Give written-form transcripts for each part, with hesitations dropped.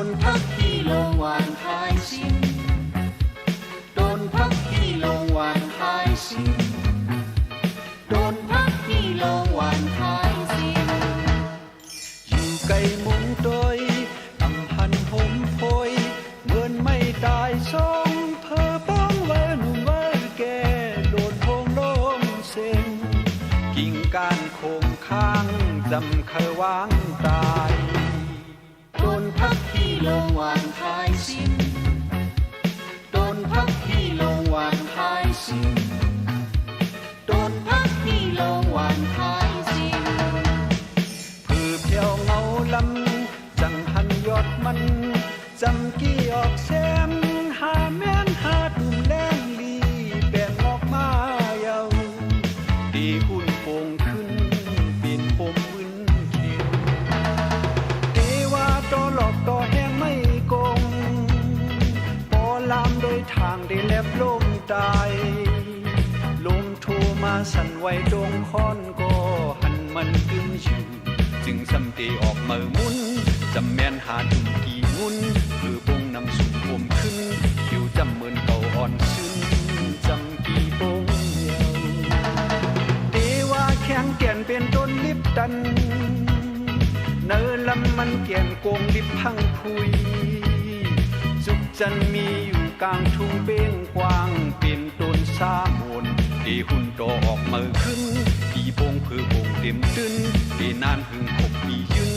นพักที่โรงหวานขายสิ้นโดนพักที่โรงหวานขายสิ้นโดนพักที่โรงหวานขายสิ้นอยู่ไกลมุงโดยอำพันผมโพยเงินไม่ตายสองเพอป้องเวอหนุ่มเวอแก่โดนโพงโลมเซ็งกิ่งก้านโคงข้างจำเคยวางตายโดนพักที่โรงหวานขายสิ้นโดนพักที่โรงหวานขายสิ้นโดนพักที่โรงหวานขายสิ้นผือเพียวเงาลำจังหันยอดมันจำกี้ออกแซมหาแม่นหาดุมแรงลีแบ่งออกมาเยาดีหุ่นโป่งขึ้นเป็นปมวินเขียวเทว่าต่อหลอกต่อแห้งไม่โกงปอลามโดยทางได้แลบลมตายลมโทมาสั่นไหวดงค้อนก็หันมันกึ่งอยู่จึงสำเตออกมือมุนจำแม่นหาดุมกี่งุนคือปงนำสุ่มผมขึ้นคิวจำเหมือนเก่าอ่อนซึ้งจำกี่ปงเยาเทว่าแข็งแก่นเป็นต้นลิบตันเนื้อลำมันแก่นโกงลิบพังคุยจุกจันมีอยู่กลางทุ่งเป้งกว้างเป็นต้นสามโอนดีหุ่นโตออกมือขึ้นปีโปงเพื่อโปงเต็มตื้นดีนานหึงขบมียืน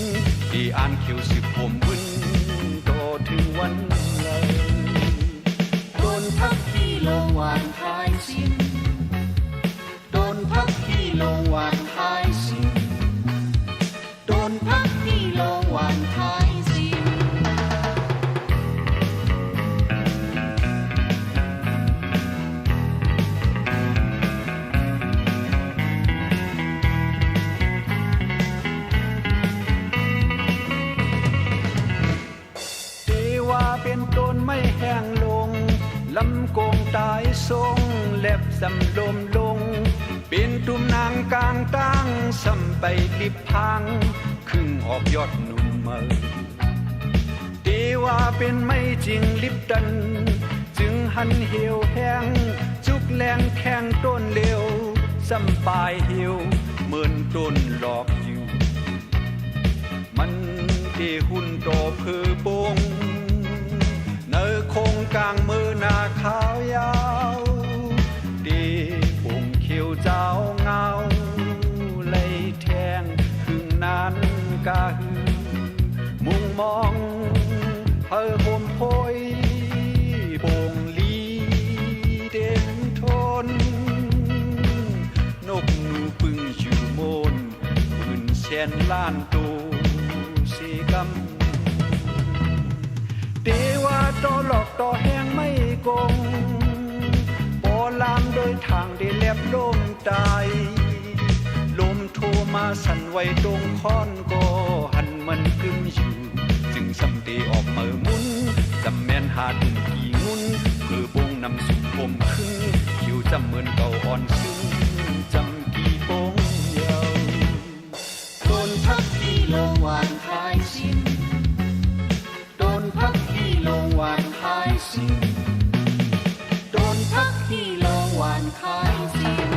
ดีอ่านเขียวสิบผมวินโตถึงวันเลยโดนพักที่โรงหวานขายสิ้นโดนพักที่โรงหวานขายสิ้นโดนพักที่โรงหวานขายสิ้นเป็นต้นไม่แห้งลงลำโกงตายทรงแลบสำลมลงเป็นตุ่มนางกลางตั้งสำไปลิบพังครึ่งออกยอดหนุ่มเมอตีว่าเป็นไม่จริงลิบดันจึงหันเหี่ยวแห้งจุกแรงแข้งต้นเร็วสำปลายเหี่ยวเหมือนต้นหลอกอยู่มันเดหุ่นโตเพื่อปงเนอคงกลางมือหน้าขาวยาวดีปุ่งเขียวเจ้าเงาเลยแทงครึ่งนั้นกะหือมุงมองเฮอโฮมโพยโป่งลีเด่นทนนกหนูปึงอยู่โมนปืนแสนล้านตูสีกำเทว่าต่อหลอกต่อแห้งไม่โกงปอลามโดยทางได้แลบลมตายลมโทมาสั่นไหวตรงค้อนก็หันมันกึ่งอยู่จึงสำเตออกมือมุนจำแม่นหาดุมกี่งุนเพื่อปงนำสุ่มผมขึ้นคิวจำเหมือนเก่าอ่อนซึ้งจำกี่ปงเยาโดนพักที่โรงหวานขายสิ้นโดนพักที่โรงหวานขายสิ้นโดนพักที่โรงหวานขายสิ้น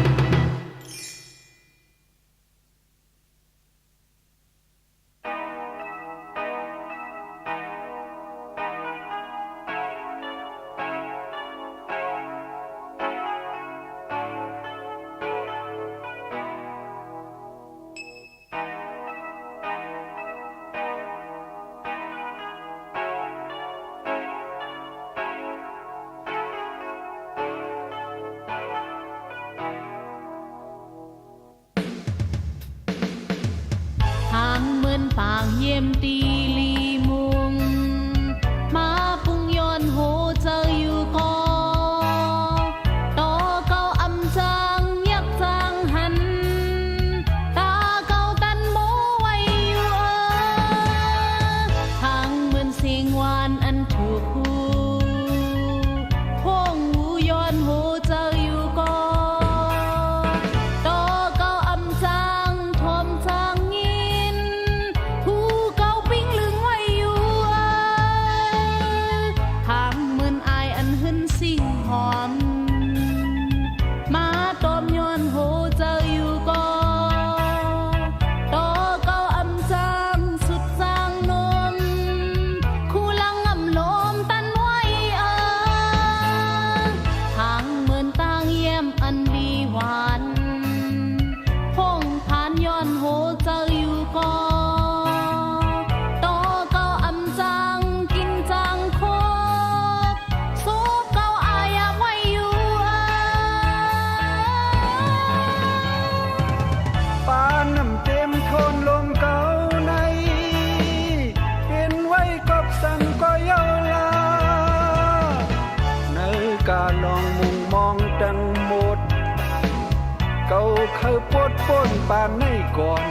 ปานในก่อน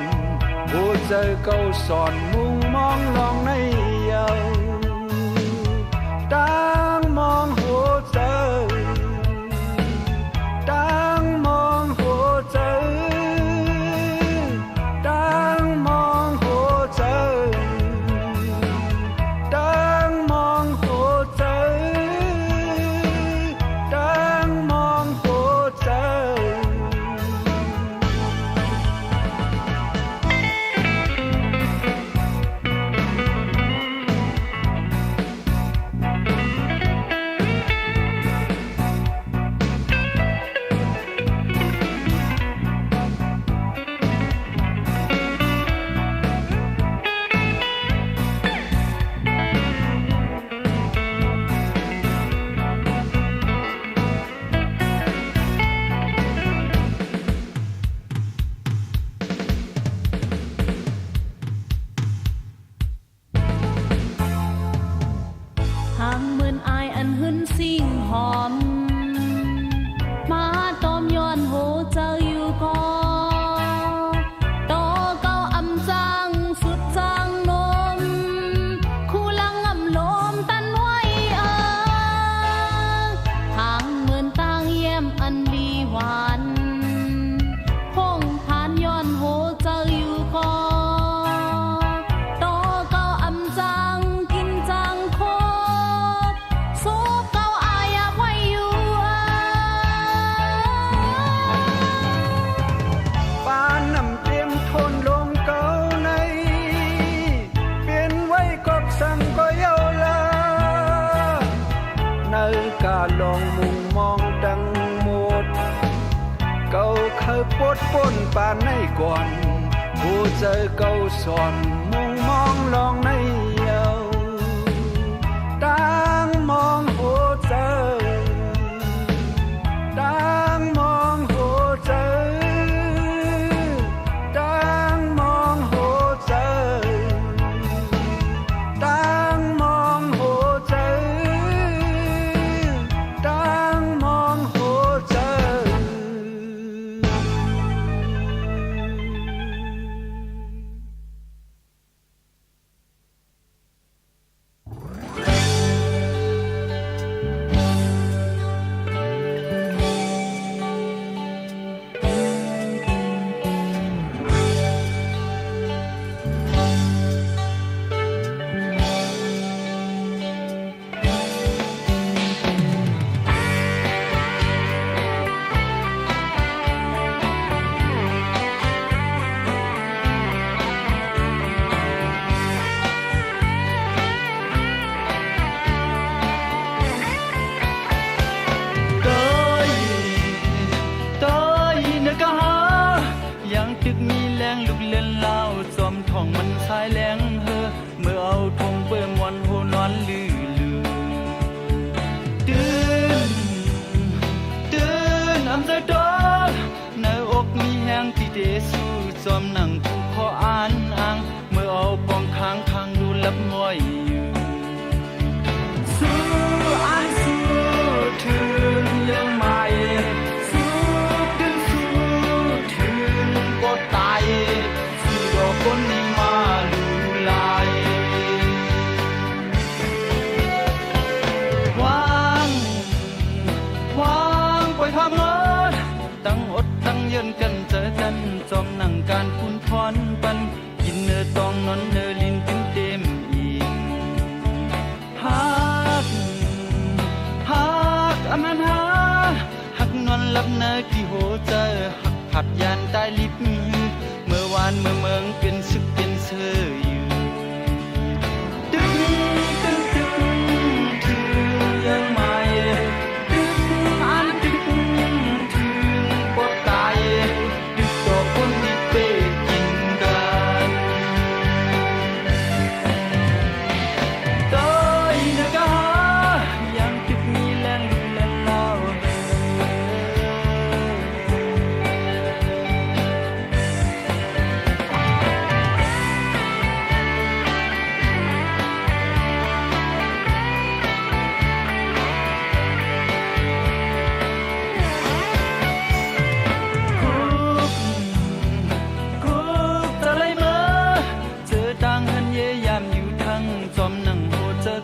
ผู้เจอเก่าสอนมุงมองลองในเยาตั้งมองหัวใจตั้งมองหัวใจตั้งมองหัวใจตั้งมองหัวใจตั้งมองหัวใจ ห่างเหมือนอายอันหึนสิ่งหอมมาตอมย้อนโหเจออยู่ก่อตอเก้าอำจางสุดจางนมคู่ลังอำลมตันไว้ห่างเหมือนต่างแย้มอันลีหวานพงผ่านย้อนโหเจออยู่ก่อตอเก้าอำจางกินจางโคปานน้ำเตรียมทนลงเก่าในเปลี่ยนไว้กบสั่งก็เยาลาในกาลองมุงมองดังหมดเก่าเคยปดปนปานในก่อนผู้เจอเก่าสอนมุงมองลองในเยาตั้งมองหัวใจตั้งมองหัวใจตั้งมองหัวใจตั้งมองหัวใจตั้งมองหัวใจ เ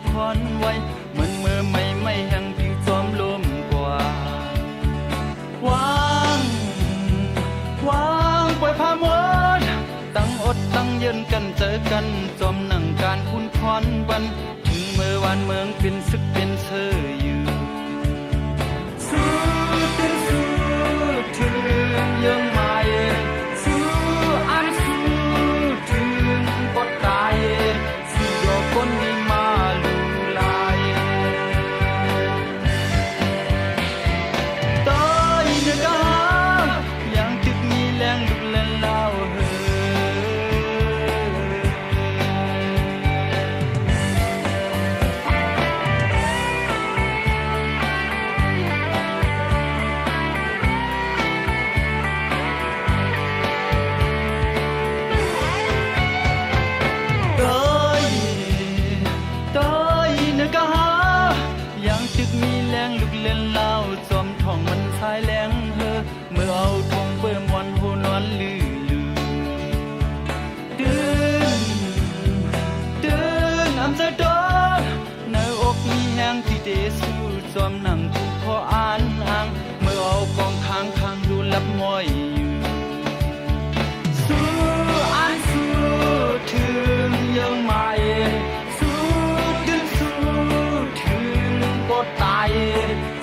ควันไว้เหมือนเมื่อไม่แห่งผิวจอมลมกว่าวางปล่อยพามวดตั้งอดตั้งเย็นกันเจอกันจอมหนังการคุณควันวันถึงเมื่อวานเมืองเป็นศึกเป็นเธออยู่สู้ถึงยังไม่สู้อันสู้ถึงปดตายสู้ดอกคนดีมาลูลายตายเนื้อกายังจึกมีแรงลุกเล่นเล่ามีแรงลุกเล่นเล่าจอมท่องมันสายแรงเฮอเมื่อเอาทงเบิ่มวันโหนอนลือเดินอำจะดอนในอกมีแห้งที่เดสู้จอมหนังถูกพออ่านห่างเมื่อเอากองทางข้างดูลับม้อยอยู่สู้อันสู้ถึงยังไม่ตาย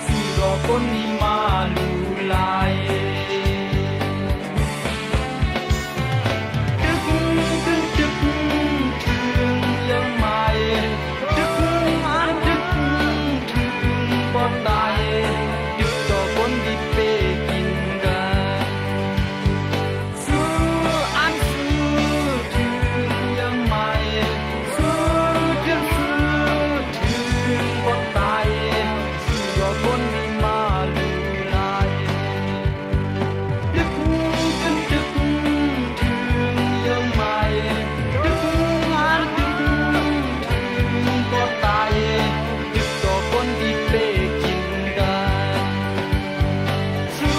สู้รอคนนี้มาลูลายดึกถึงยังไม่ดึกถึงบ่ตายดึกต่อคนที่เปกินกันสู้อันสู้ถึงยังไม่สู้ถึงบ่ตายคนมีมาลูลายดึกถึงยังไม่ดึกถึงก็ตายดึกต่อคนที่เปกินกันสู้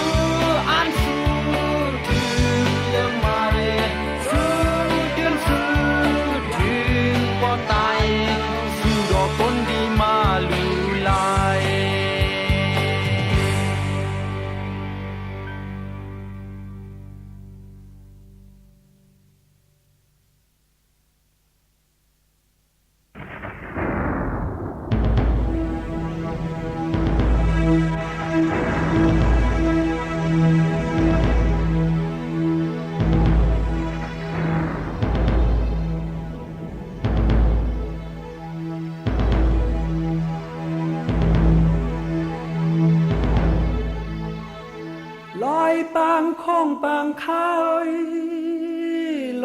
อันสู้ถึงยังไม่สู้ถึงก็ตายสู้ดอกคนดีมาลูลายลอยปางคงปางข้าย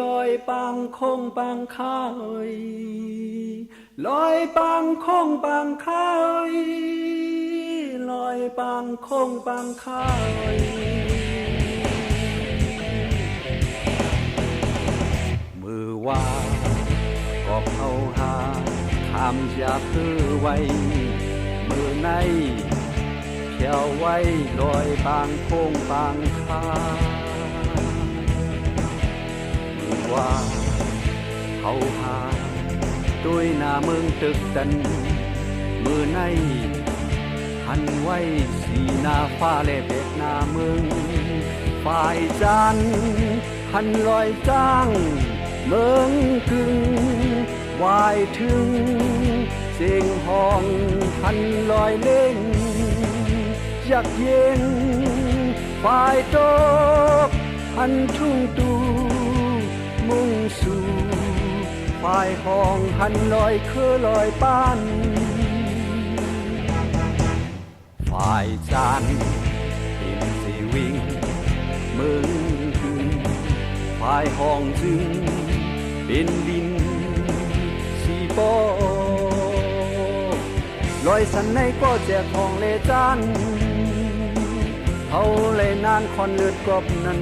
ลอยปางคงปางข้ายลอยปางคงปางข้ายลอยปางคงปางข้ายมือว่าก็เข้าหาทำอย่าเพื่อไว้มือในเที่ยวไว้ลอยบางโค้งบางคามือว่าเขาหาด้วยหน้าเมืองตึกตันมือในหันไว้สีหน้าฟ้าและเบ็ดหน้าเมืองฝ่ายจันหันลอยจ้างเมืองกึ่งวายถึงเสียงห้องหันลอยเล่นอยากเย็นฝ่ายตกหันทุ่งตูมุ่งสู่ฝ่ายห้องหันลอยคือลอยป้านฝ่ายจันเป็นสีวิ่งมึงถึงฝ่ายห้องจึงเป็นดินสีปอลอยสันในก็แจกห้องเลจันเขาเลยนานคอนเลือดกบนั้น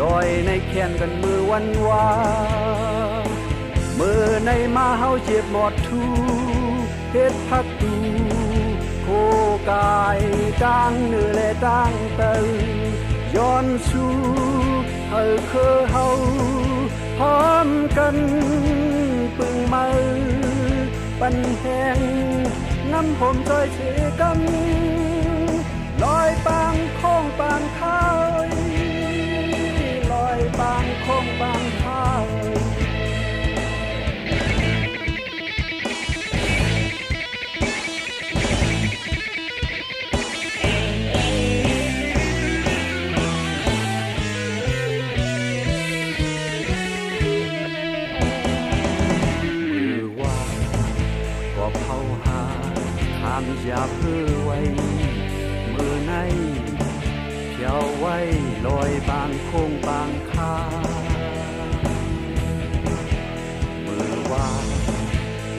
ลอยในแขนกันมือวันวามือในมาเฮาเจ็บหมดทูเฮ็ดพักตูโคกายตั้งเนื้อและตั้งเตยย้อนสู่เฮาคือเฮาพร้อมกันปึงมือ ปันแหงน้ำผมจอยเสกันลอยปางคงปางข้าวลอยปางคงปางข้าวอย่าเพื่อไว้มือในเที่ยวไว้ลอยบางโค้งบางคามือว่า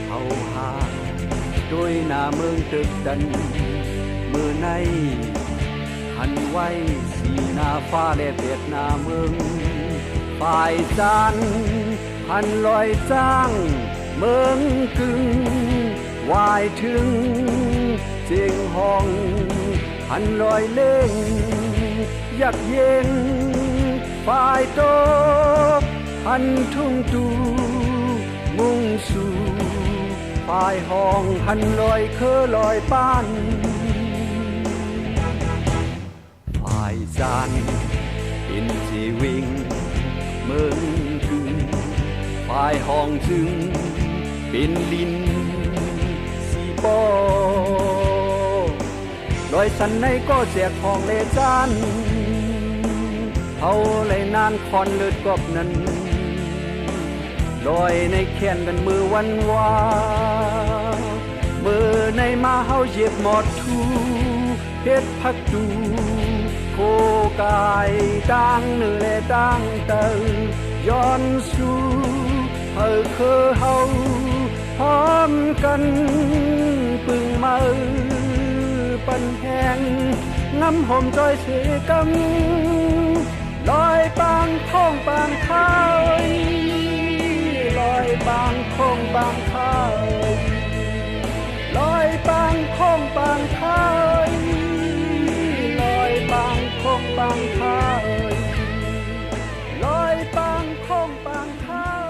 เขาหาด้วยหน้าเมืองตึกดันมือในหันไว้สีหน้าฟ้าและเบียดหน้าเมืองฝ่ายจานหันลอยจ้างเมืองกึ่งวายถึงเจียงห้องหันลอยเล่งยักเย็นฝ่ายโตหันทุ่งตูมุ่งสู่ฝ่ายห้องหันลอยเคอลอยป้านฝ่ายจานเป็นสีวิ่งเมืองถึงฝ่ายห้องถึงเป็นลินปอลอยสันในก็แจกทองเลจานเขาเลยนานคอนเลือดกบนั้นลอยในแขนกันมือวันวามือในมาเฮาเหยียบหมดทูเพชรพักดูโคกายดังเนื้อและดังเตอย้อนสู่เฮาคือเฮาพร้อมกันปึงมาปันแหงน้ำหอมจอยเสกำลอยปางท้องปางข้าวลอยปางท้องปางข้าวลอยปางท้องปางข้าวลอยปางท้องปางข้าวลอยปางท้องปางข้าว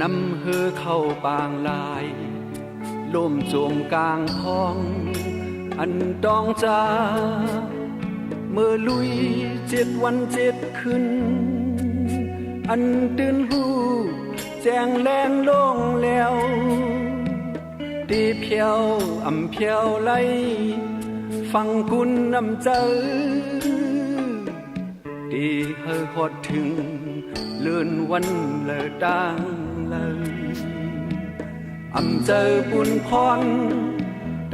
นำเฮอเข้าปางลายล่มโจมกลางท้อง อันดองจาเมื่อลุย7 วัน 7 คืนอันตื่นหูแจ้งแลงลงแล้วตีเพียวอำเพียวไหลฟังกุนนำเจอตีเฮอฮอดถึงเลื่อนวันเลอดังเลยอำเจอบุญพร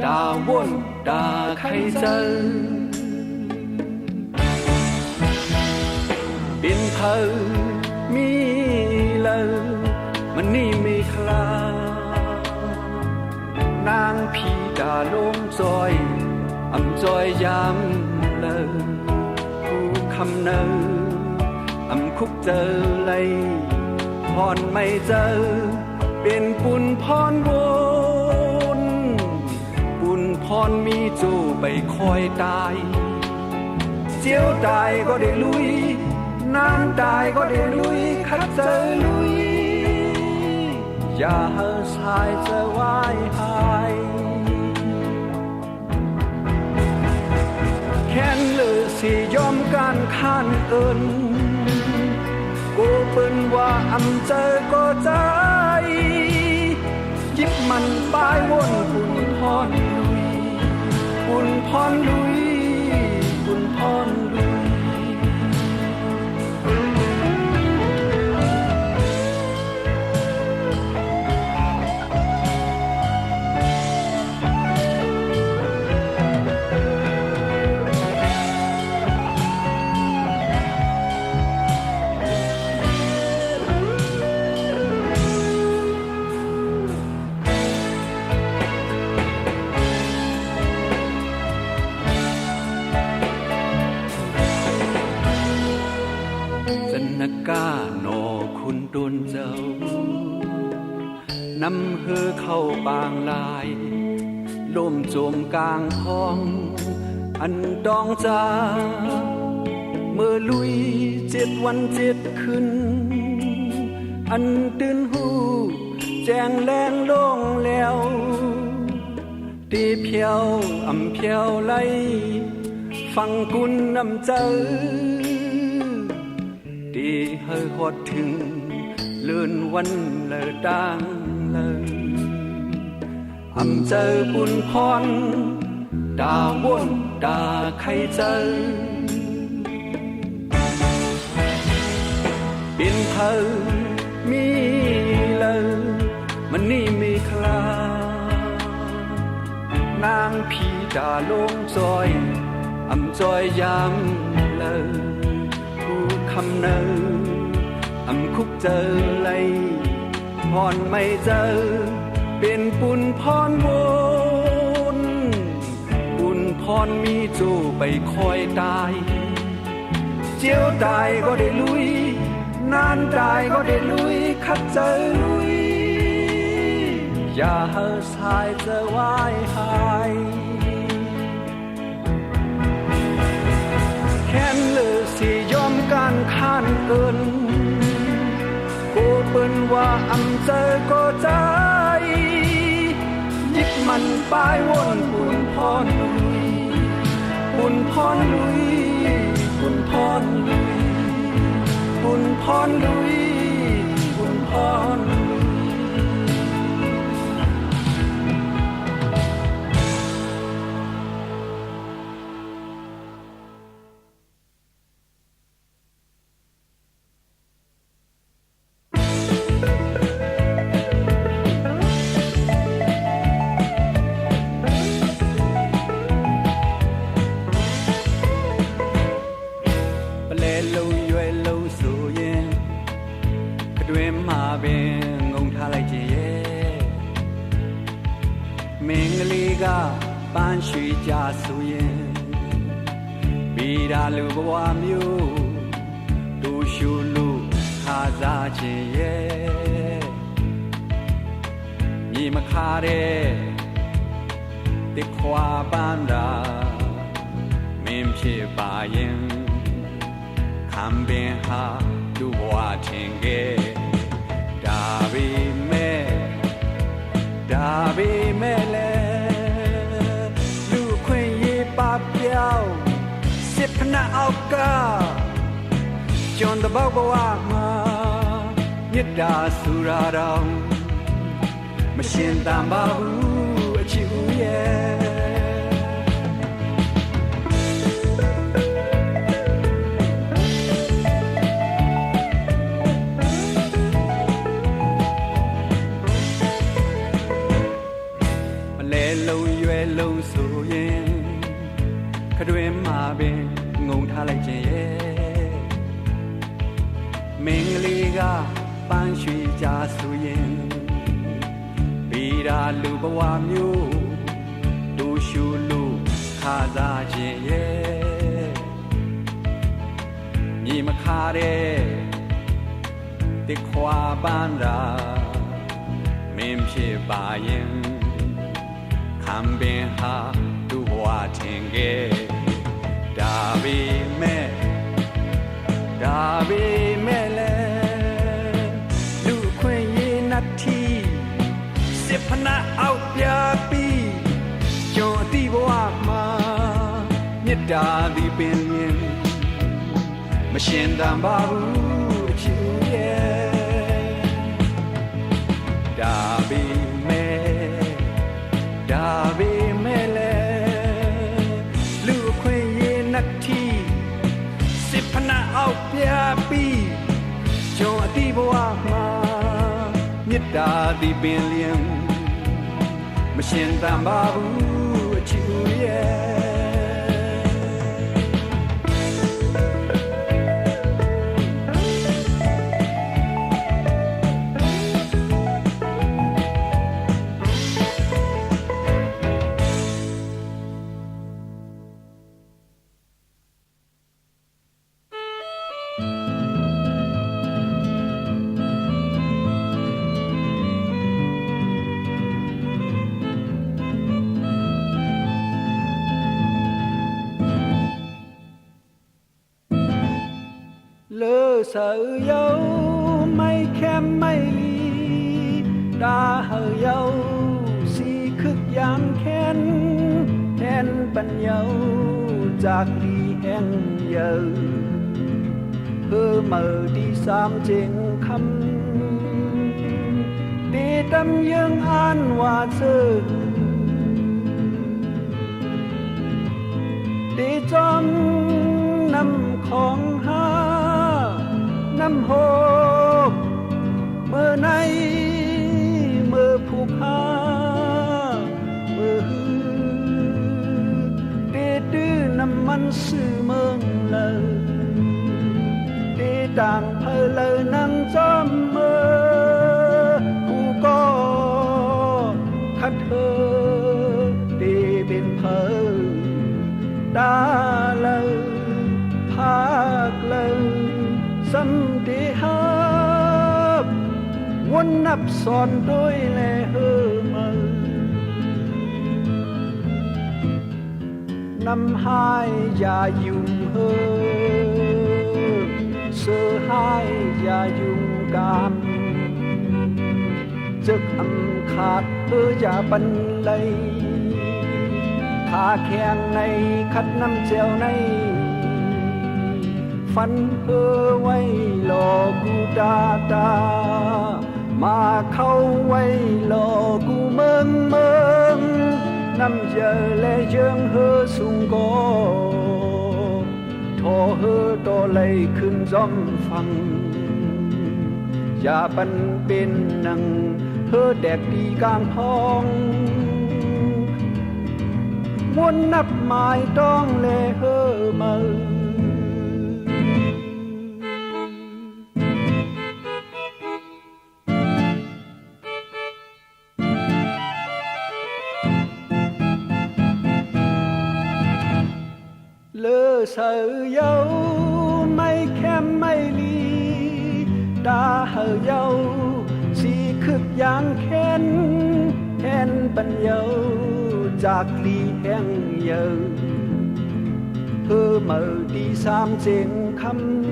ดาวนดาใครเจอบินเพอมีเลยมันนี่ไม่คลานางพีดาลงจอยอำจอยยามเลยผู้คำเนออำคุกเจอเลยพรไม่เจอเป็นปุญพรวนปุญพรมีจูไปคอยตายเจียวตายก็ได้ลุยน้ำตายก็ได้ลุยคัดเจอลุยอย่าเฮอสายจะวายหายแค้นเลือสิยอมการข้านเอินกูเปิ้นว่าอำเจอก็ใจยิบมันป้ายวนบุญพรลุยบุญพรลุยบุญพรลุยนกาโนคุณตุนเจ้านำเฮอเข้าปางลายล่มโจมกลางท้องอันดองจาเมื่อลุย7 วัน 7 คืนอันตื่นหูแจ้งแลงลงแล้วตีเพียวอำเพียวไหลฟังกุนนำเจอดีเฮอฮอดถึงเลื่อนวันเลอดังเลยอำเจอบุญพรดาวนดาใครเจอบินเพอมีเลยมันนี่ไม่คลานางพีดาลงจอยอำจอยยามเลยคำเนออำคุกเจอเลยพรไม่เจอเป็นปุญพรวนปุญพรมีจูไปคอยตายเจียวตายก็ได้ลุยนานตายก็ได้ลุยคัดเจอลุยอย่าเฮอสายจะวายหายแค้นเลือสิยอมการข้านเอินกูเปิ้นว่าอำเจอก็ใจยิบมันป้ายวนบุญพรลุยบุญพรลุยบุญพรลุยบุญพรลุยบุญพรမင်္ဂလိကပန်းရွှေကြဆိုရင်မိဒါလူဘဝမျိုးတူရှူလို့ခါစားခြင်းရဲ့မြေမခါတဲ့တစ်ခွာပန်းတာမင်းဖြစ်ပါရင်ခံပင်ဟာလူဘဝထင်ခဲ့ဒါပဲ จนตะบอกว่ามาမြစ်တာဆူရာတောင်မရှင်တန်ပါဘူးအချစ်ဦးရဲ့မလဲလုံးရွယ်လုံးဆိုရင်ခတွင်မှာပင်ငုံထားလိုက်ခြင်းရဲ့မင်္ဂလေးကပန်းရွှေကြဆိုရင်ဗီရာလူဘဝမျိုးတို့ရှူလို့ခါစားခြင်းရဲ့မြေမခါတဲ့တစ်ခွာပန်းရာမင်းဖြစ်ပါရင်ခံပင်ဟာသူ့ဘဝထင်ခဲ့ဒါပေမဲ့လဲလူခွင့်ရေးနတ်ထီစစ်ဖနာအောက်ပြပြီးကျွန်အတိဘဝမှာမြတ်တာဒီပင်ရင်မရှင်တန်ပါဘူးအချစ်ရဲ့ဒါပေမဲ့လဲလူခွင့်ရေးနတ်ထီစစ်ဖနာအောက်ပြပြီးကျွန်အတိဘဝမှာမြတ်တာဒီပင်လျင်မရှင်တန်ပါဘူးအချစ်ရဲ့sợ dấu mây khem mây đã hờ dấu si khức giang khen hen bần dấuจากđi hen giờ hơ mờ đi sam trên khăm đi tâm dương an hòa sơ đi trong nămของห้าน้ำหกเมื่อในเมื่อผูกหาเมื่อเดดื้อน้ำมันสื่อเมืองเลยเดด่างเพลเลยนั่งจอมเมื่อกูก็คัดเธอเดเป็นเพลดาเลยภาคเลยสัมติหาวนนับสอนด้วยแลเฮอมอนำหายอย่ายุ่งเฮอเสือหายอย่ายุ่งกามจึกอำขาดเฮออย่าบันเลยขาแข็งในคัดน้ำเจวในฝันเพ้อไว้หลอกกูดามาเข้าไว้หลอกกูเมืองน้ำเจอและเยิงเฮอสูงก็ทอเฮอต่อไหลขึ้นจอมฟังอย่าปันเป็นนังเฮอแดกดีกลางท้องมวนนับหมายต้องแลเฮอมาsợ dấu mây khem mây ly đã hờ dấu si khức giang khen hen bần dấuจากly hen giờ hơ mờ đi sam trên khăm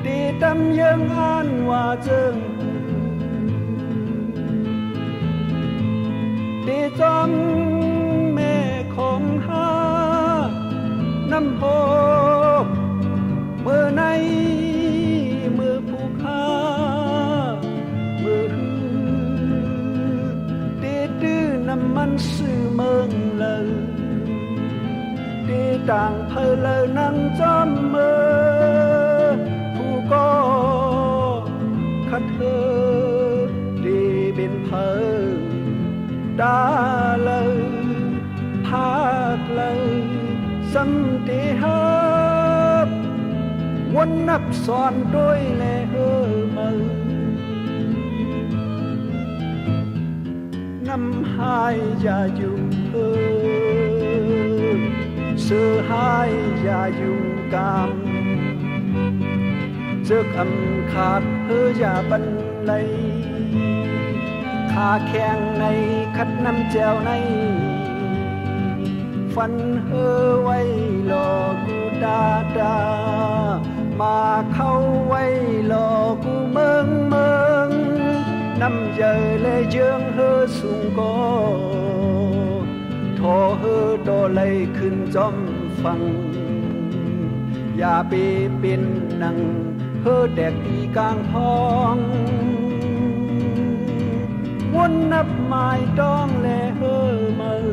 đi tâm dương an hòa dương đi trong mẹของหาน้ำโพ ต่างเพลอนั่งจอมเมือผู้ก็คัดเธอดีเป็นเพอดาเลยภาคเลยสัมติฮับวนนับสอนด้วยแลเฮอมือนำหายอย่าอยู่เออเสือหายอย่าอยู่กามเจอกอำขาดเฮออย่าบันไลขาแข็งในคัดน้ำแจวในฟันเฮอไว้รอกูดามาเข้าไว้รอกูเมืองน้ำเยอะเลยเยืองเฮอสูงก็ทอเฮอโดเลยขึ้นจอมฟังอย่าไปเป็นนังเฮอแดกตีกลางท้องวนนับไม้ดองแลเฮอมือ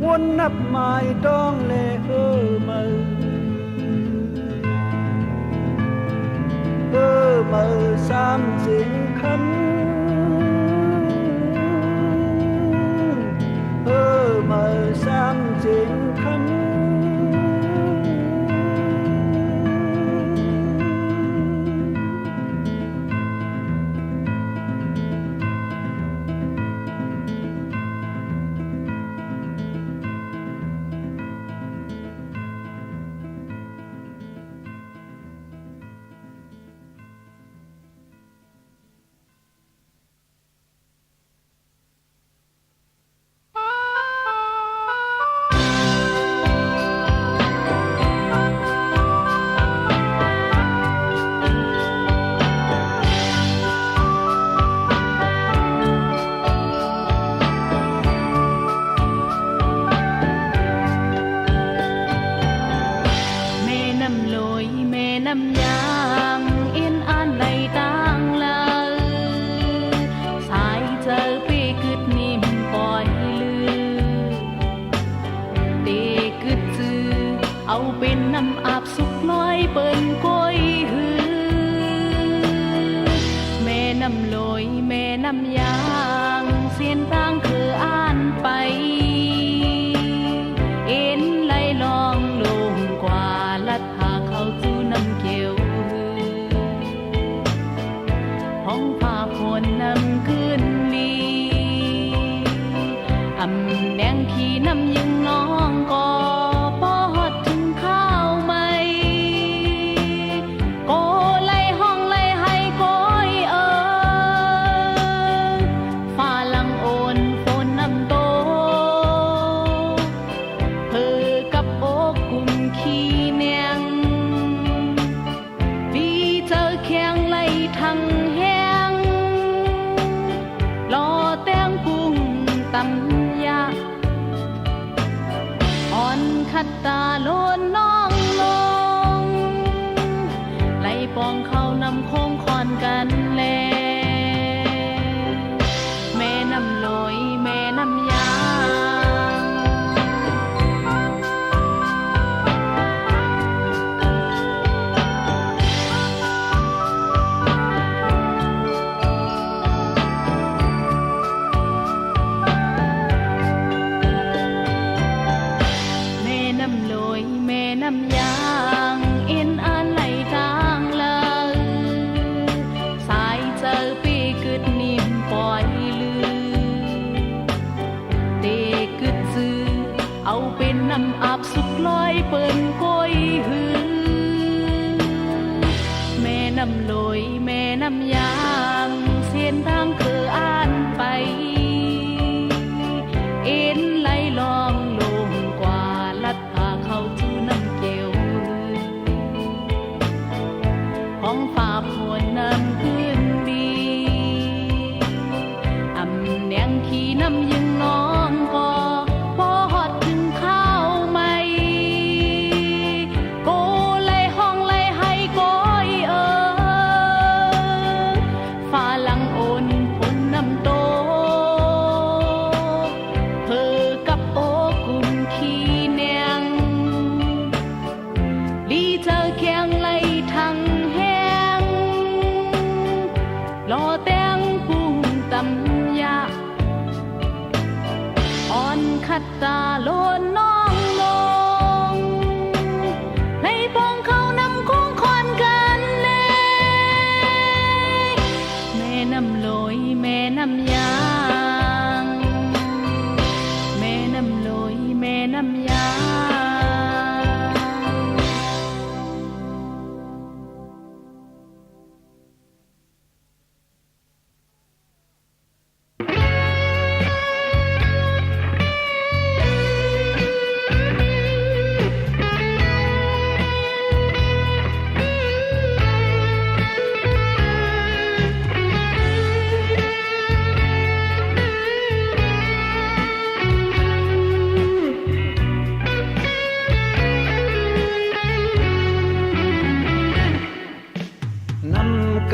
วนนับไม้ดองแลเฮอมือเฮอมือสามสิงคำเฮอมือสามสิงคำเอาเป็นน้ำอาบสุกน้อยเปิ้นก้อยหือแม่น้ำลอยแม่น้ำยางเสียนต่างคืออ่านไปเอ็นไหลลองลงกว่าลัดพาเข้าจู่น้ำเขียวห้องผ้าฝนน้ำขึ้นลีอำแหนงขี่น้ำยังน้องก็ขัดตาโลนน้องลงไหลปองเข้านำโค้งคอนกันแลแม่น้ำลอยแม่น้ำยางน้ำยางเอ็นอ่านไหลทางเลยสายเจอปีกึดนิ่มปล่อยลือเตกึดซื้อเอาเป็นน้ำอาบสุกลอยเปิ้นก้อยหือแม่น้ำลอยแม่น้ำยางเส้นทางคืออ่านไปเอ็นไหลลองลงกว่าลัดพาเข้าจู่น้ำเกลียวห้องฝ่าฝนน้ำขึ้นดีอำแหนงขี่น้ำยังน้องก็พอหอดถึงข้าวไม่โกเลยห้องเลยให้ก้อยฝ่าหลังโอนฝนน้ำโตเพอกับอก ทัดตาโลนน้องลงในปองเขานำคุ้งคอนกันเลยแม่น้ำลอยแม่น้ำยางแม่น้ำลอยแม่น้ำยาง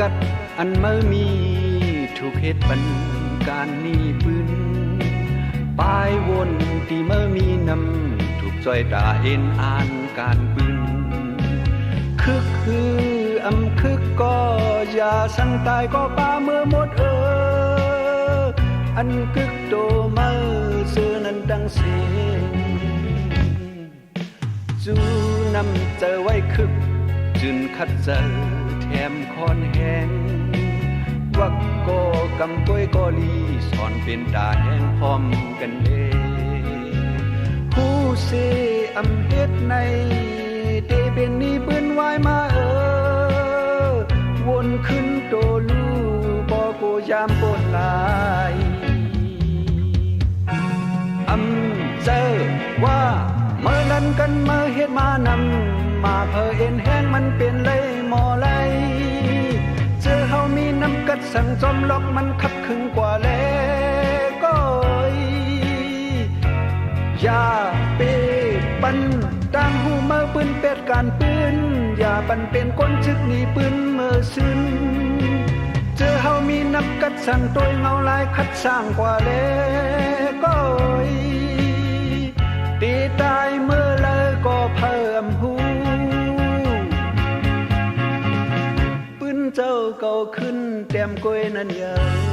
กัดอันเมื่อมีถูกเหตุบันการนี้ปืนปลายวนที่เมื่อมีนำถูกจอยตาเอ็นอ่านการปืนคึกคือคึกก็อย่าสั่งตายก็ป่าเมื่อหมดอันคึกโตเมื่อเสือนั้นดังเสียงจูนำเจอไว้คึกจึนคัดเจอแถมคอนแหงวักก็กำก้อยก็ลีสอนเป็นตาแห้งพร้อมกันเลยผู้เสเฮ็ดในเตเป็นนี้ปืนไว้มาวนขึ้นโตลูบอกโกยามปนลายเจอว่าเมื่อนั้นกันเมื่อเฮ็ดมานำมาเพอเอ็นแห้งมันเป็นเลยหมอไหลเจอเฮามีน้ำกัดสั่งจอมล็อกมันขับขึงกว่าแล้วก็อย่าเปปันดังหูเมื่อปืนเป็ดการปืนอย่าปันเป็นก้นชึกหนีปืนเมื่อซึนเจอเฮามีน้ำกัดสั่งตัวเงาลายคัดสร้างกว่าแล้วก็ตีตายเมื่อเลยก็เพิ่มหูปืนเจ้าเก่าขึ้นเต็มก้อยนั้นยาว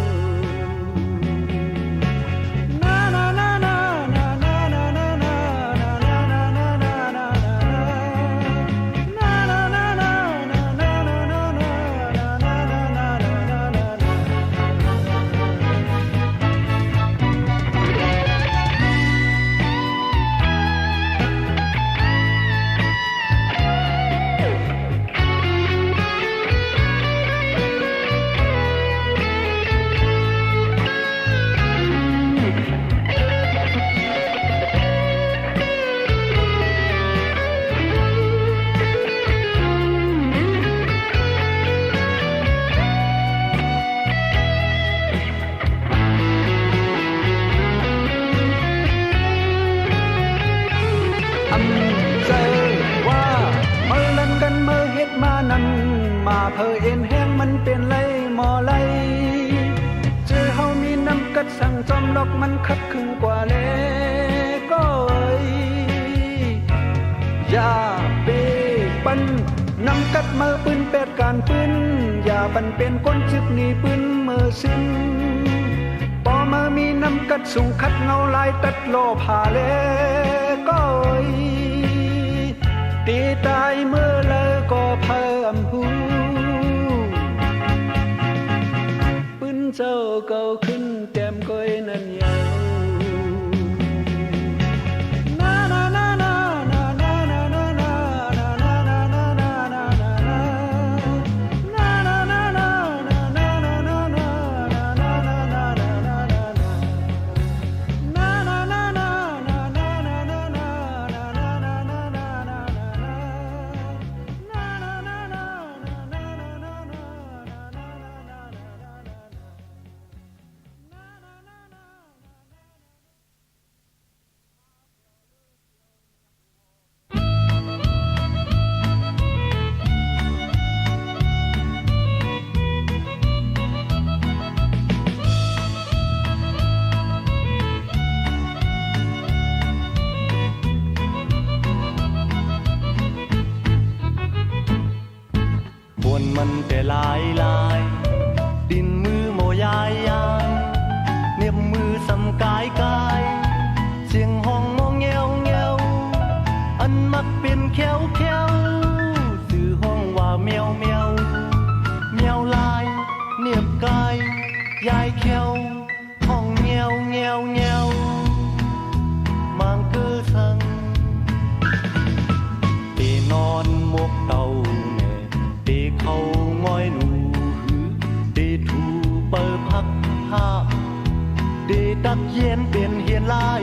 มาเพอเอ็นแห้งมันเป็นไรหมอไหลเจอเฮามีน้ำกัดสั่งจอมล็อกมันคัดขึงกว่าแล้วก็อย่าเปปันน้ำกัดเมื่อปืนเป็ดการปืนอย่าปันเป็นก้นจึกหนีปืนเมื่อสิ้นพอเมื่อมีน้ำกัดสูงคัดเงาลายตัดโลผ่าแล้วก็ตีตายเมื่อเลยก็เพิ่มหูปืนเจ้าเก่าขึ้นแต้มก้อยนั้นยาวมันแต่ลายลายดินมือโมยายยายเน็บมือสำกายกายเสียงห ดักเย็นเป็นเฮียนลาย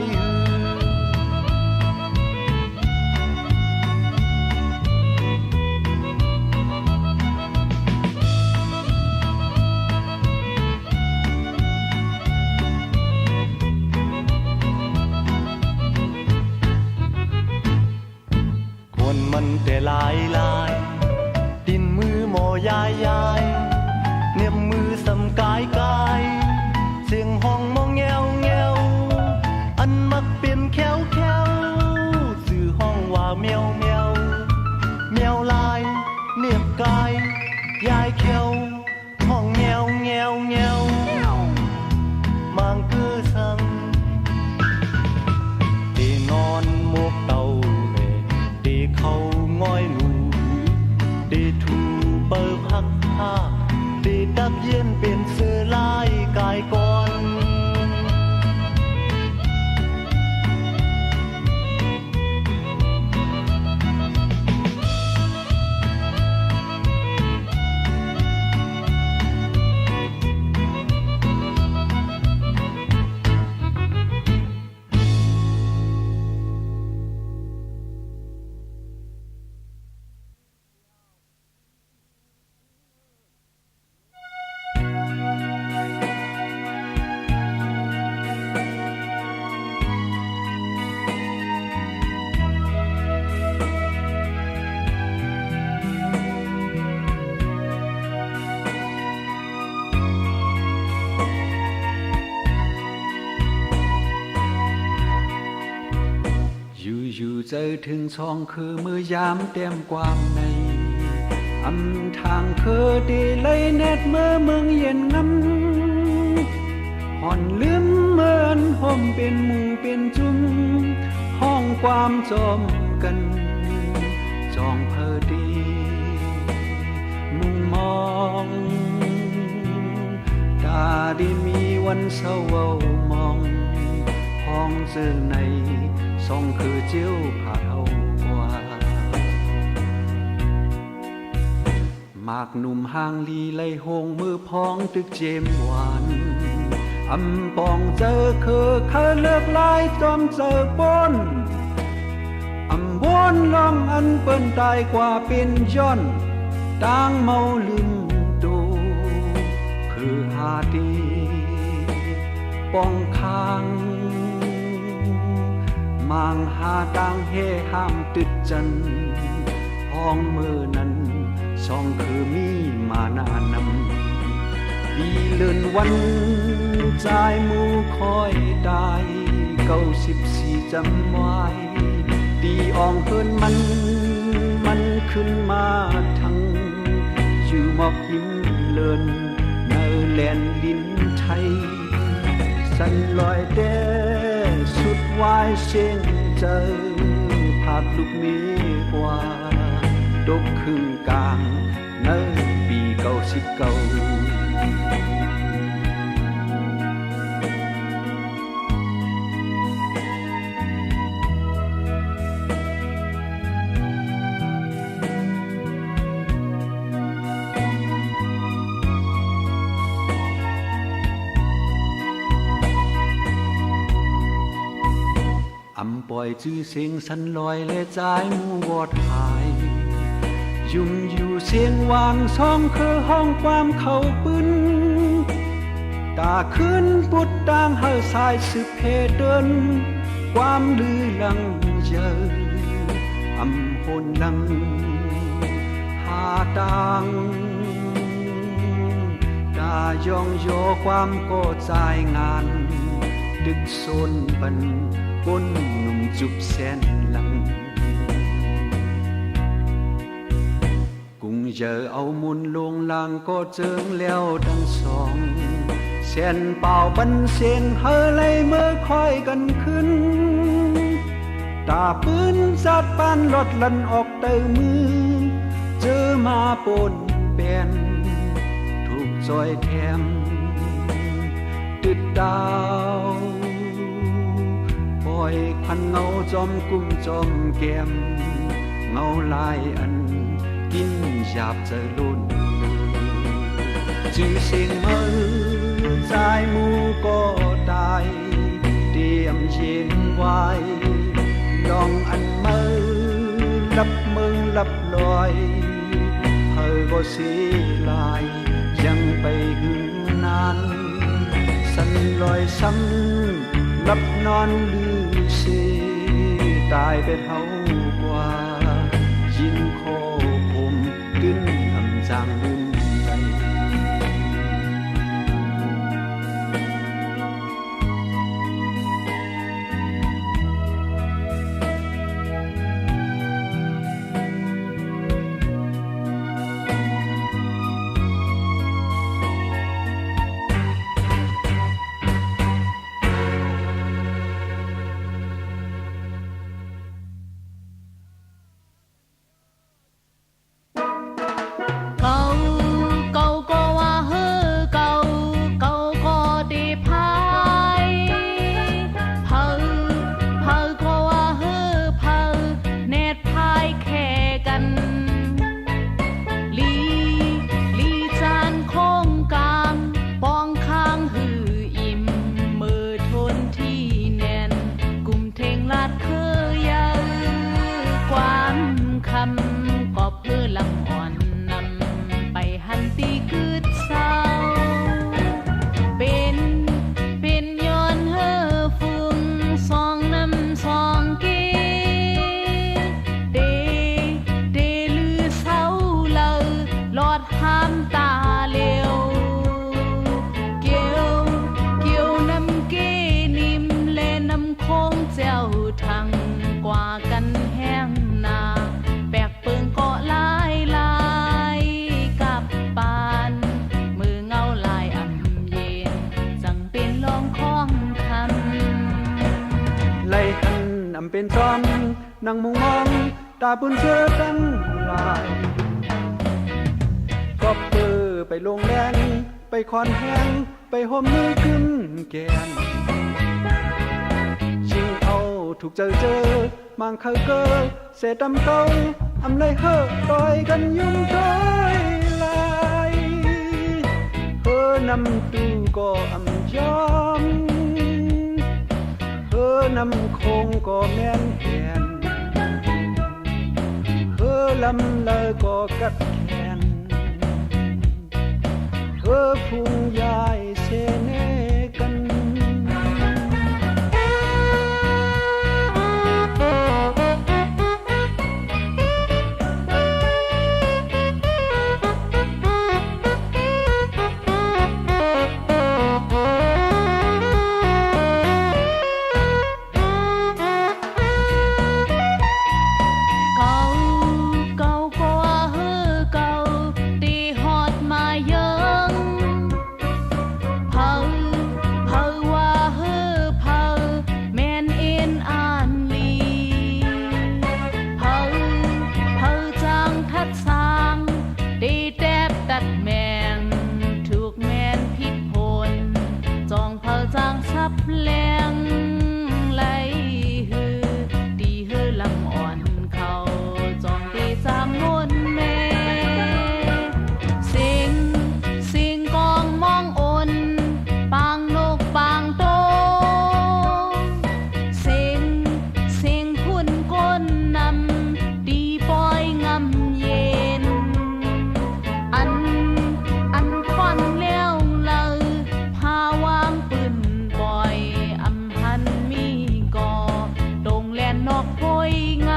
คนมันแต่หลายหลายดินมือหมอยายยายเนียบมือสำกายกายเสียงห้องมองแงวแงวอันมักเป็นแควแควสื่อห้องว่าแมวแมวแมวลายเนียบกายยายแควห้องแงวแงวแงวมางเกือสังตีนอนหมกเต่าตีเขาง้อยหนูตีถูเปิบหักผ้าตีดักเย็นเป็นเสื้อลายกายก่อนอยู่เจอถึงช่องคือมือยามเต็มความในอำทางคือดีเลยเน็ดเมื่อเมืองเย็นงำห่อนลืมเหมือนห่มเป็นหมู่เป็นจุ้มห้องความจมกันจองเพอดีมุงมองตาได้มีวันเศร้ามองห้องเจอในส่องคือเจียวผ่าเท่ากว่าหมากหนุ่มห่างลีไลหงมือพองตึกเจมหวานอำปองเจอคือเขาเลือกลายจอมเจอปนอำวนลองอันเปิ้นตายกว่าเป็นย้อนต่างเมาลืมดูคือหาดีปองคางมางหาต่างเฮห้ามตึดจันห้องมือนั้นช่องคือมีมานานำปีเลื่อนวันใจมูคอยได้94จำไว้ตีอ่องเพิ่นมันขึ้นมาทั้งอยู่หมอกหิมเลินเนอแลนลิ้นไทยสันลอยเด้สุดวายเช่นเจอภาพลูกมีกว่าตกครึ่งกลางเนอปี99ปล่อยจื้อเสียงสันลอยและใจมูวอดหายยุ่มอยู่เสียงวางซ่องคือห้องความเขาปืนตาขึ้นปุดต่างเฮาสายสืบเพเดินความลือลังเจออำหนลังหาต่างตายองโยความก็ใจงานดึกโซนปันก้นหนุ่มจุบแสนหลังกุ้งเจอเอามุนลงลางก็เจิงแล้วทั้งสองเส้นเป่าบันเส้นเฮเลยเมื่อคอยกันขึ้นตาปืนจัดปานรถลันออกเตอมือเจอมาปนเป็นถูกจอยแถมติดดาวปล่อยควันเงาจอมกุ้มจอมแก้มเงาลายอันกินหยาบเจอลุ่นจื้อเสียงมือใจมูก็ตาย ายลองอันมือรับมึงรับลอยเธอก็เสียลายยังไปหึงนานสันลอยซ้ำรับนอนลือเสียตายไปเท่ากว่ายินโคผมดึงทำจางลืมใจเก่าเก่าก็ว่าเฮ้อเก่าเก่าก็ได้พายเผาเผาก็ว่าเฮ้อเผาแนดพายแค่กันลีลีจานโค้งกลางปองข้างหืออิ่มมือทนที่แน่นกุมเทงลาดเคยาความคำก็เพื่อลำอ่อนนำไปหันตีกึดเศร้าเป็นย้อนเฮ่อฟุ้งสองน้ำสองเกเดลือเศร้าเลยลอดห้ามตาเลียวเกี่ยวน้ำเกนิ่มเลน้ำโค้งเจ้าทังกว่ากันแห้งนาแปกเปิงก็ลายกับปานมือเงาลายอ่ำเย็นจังเป็นลองคล้องคำ ไล่ทันอำเป็นจอมนั่งมุงมองตาบุญเชื่อตั้งลายก็เปื้อไปลงแรงไปคอนแห้งไปห่มมือขึ้นแกนชิงเอาถูกเจอมังเคยเกอเสตำเก่าอำเลยเฮ่อต่อยกันยุ่งต้อยลายเฮ่อนำตูก็อำยอมเฮ่อนำคงก็แม่นแขนเฮ่อลำเลยก็กัดแขนเฮ่อพุงยายเสเนกันเก่าเก่าก็ว่าเฮ้อเก่าตีฮอดมาเยิงเผาว่าเฮ้อเผาแม่นเอ็นอ่านลีเผาจางทัดสางได้แตบตัดแมงถูกแมนพิษพลจองเผาจางซับแรงไหลฮือดีเฮือลำอ่อนเขาจองตีสามงนแม่สิงกองมองอนปางนกปางโตสิงพุ่นก้นนำดีปอยงำเย็นอันควันแล้วเลยพาวางปืนปล่อยอำหันมีก่อตรงแลนนอกโพยง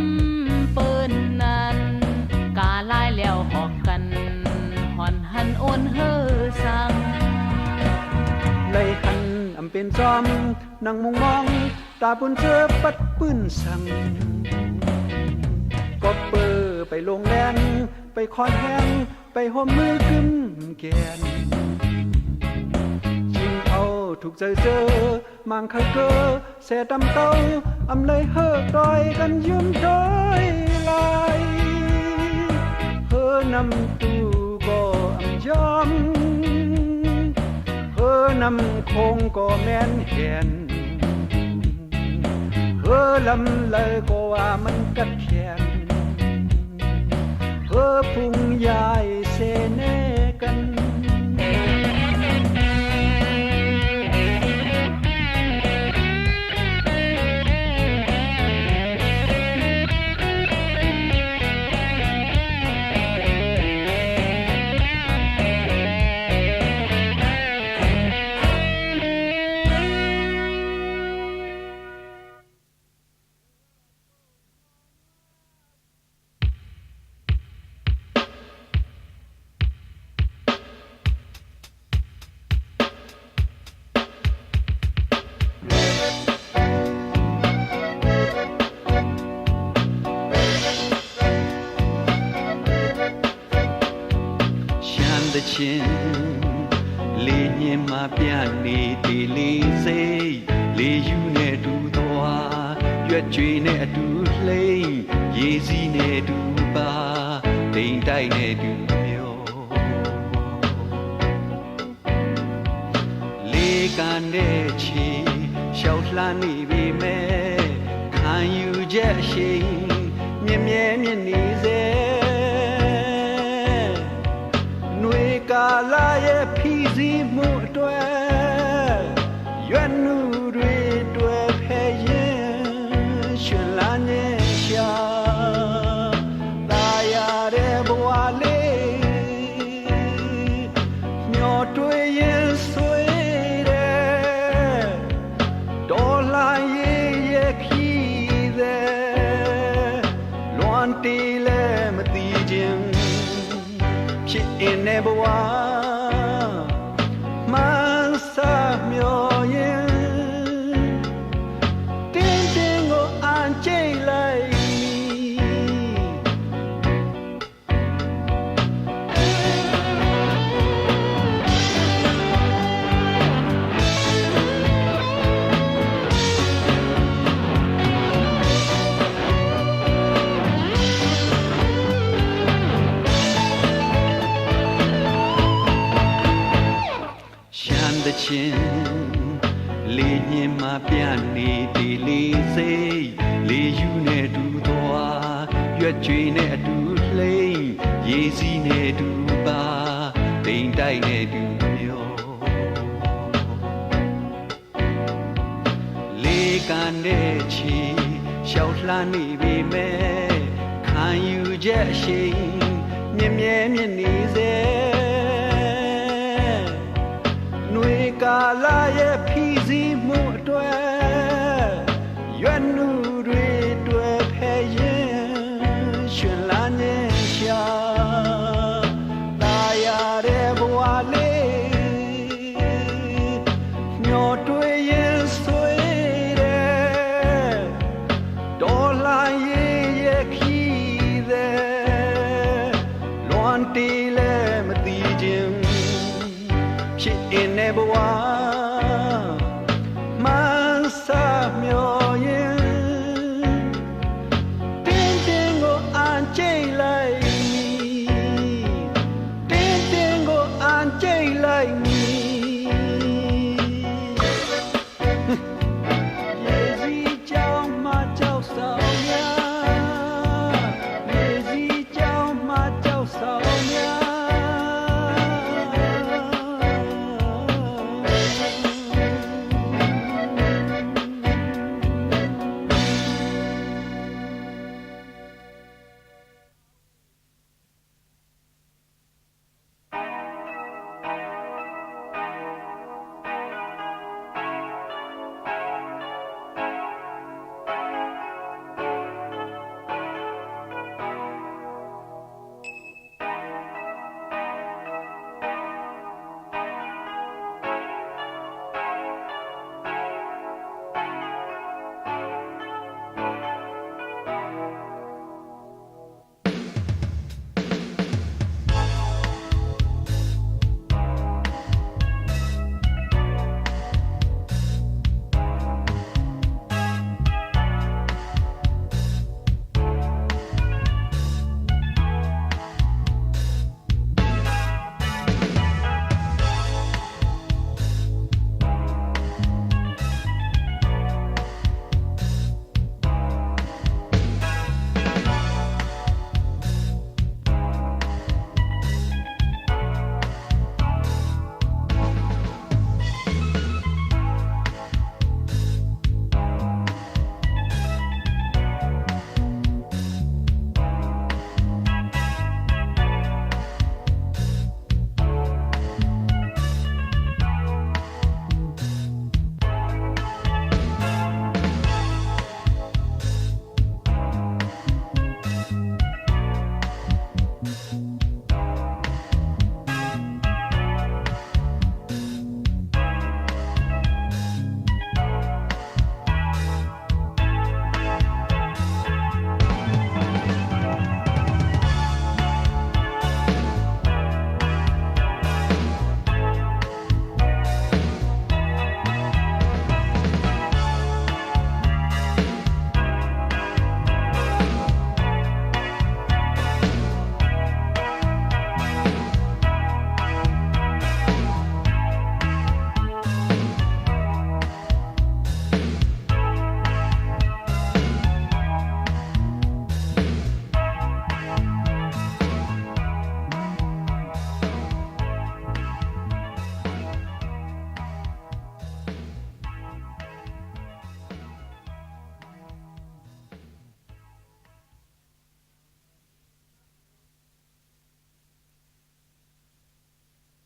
ำเปิ้นนั้นกาลายแล้วหอกกันหอนหันโอนเฮ่อสั่ง ไล่หันอำเป็นจอมนั่งมุงมองตาบุญเชื่อปัดปืนสั่งก็เปื้อไปลงแรงไปคอนแห้งไปห่มมือขึ้นแกนยิงเอาถูกเจอมังเคยเกอเสตำเก่าอำเลยเฮ่อต่อยกันยุ่มต้อยลายเฮ่อนำตูก็อำยอมเฮ่อนำคงก็แม่นแหนเฮ่อลำเลยก็ว่ามันกัดแขนเฮ่อพุงยายเสเนกัน เ လေညင်မှာပြနေဒီလေးစိတ်လေယူနဲ့တူသွားရွက်ကြွေနဲ့အတူလှိမ့်ရေစီးနဲ့တူပါတိမ်တိုက်နဲ့တူမျိုးလေကန်တဲ့ချီရှောက်လှမ်းနေပြီမဲ့ခံယူချက်ရှိမြဲမြဲမြဲနေစေနှွေကာလာရဲ့ဖီစီမှုအတွက်ရွက်နုတွေတွေ့ဖဲရင်ရှင်လာနေရှာတာယာတဲ့ဘဝလေးမျောတွေ့ရင်ဆွေးတဲ့ဒေါ်လာရဲ့ခီးတဲ့လွန်တီလဲမသိခြင်းဖြစ်နေဘဝမဆာမျောရင်တင်းတင်းကိုအန်ကျိတ်လိုက်ချင်းလေညင်မှာပြနေဒီလေးစိတ်လေယူနဲ့တူသွားရွက်ကြွေနဲ့အတူလှိမ့်ရေစီးနဲ့တူပါတိမ်တိုက်နဲ့တူမျိုးလေကန်တဲ့ချီရှောက်လှမ်းနေပြီမဲ့ခံယူချက်ရှိမြဲမြဲမြဲနေစေကာလာရဲ့ဖီစီမှုအတွက်ရွက်နုတွေတွေ့ဖဲရင်ရှင်လာနေရှာတာယာတဲ့ဘဝလေးမျောတွေ့ရင်ဆွေးတဲ့ဒေါ်လာရဲ့ခီးတဲ့လွန်တီလဲမသိခြင်းဖြစ်နေဘဝ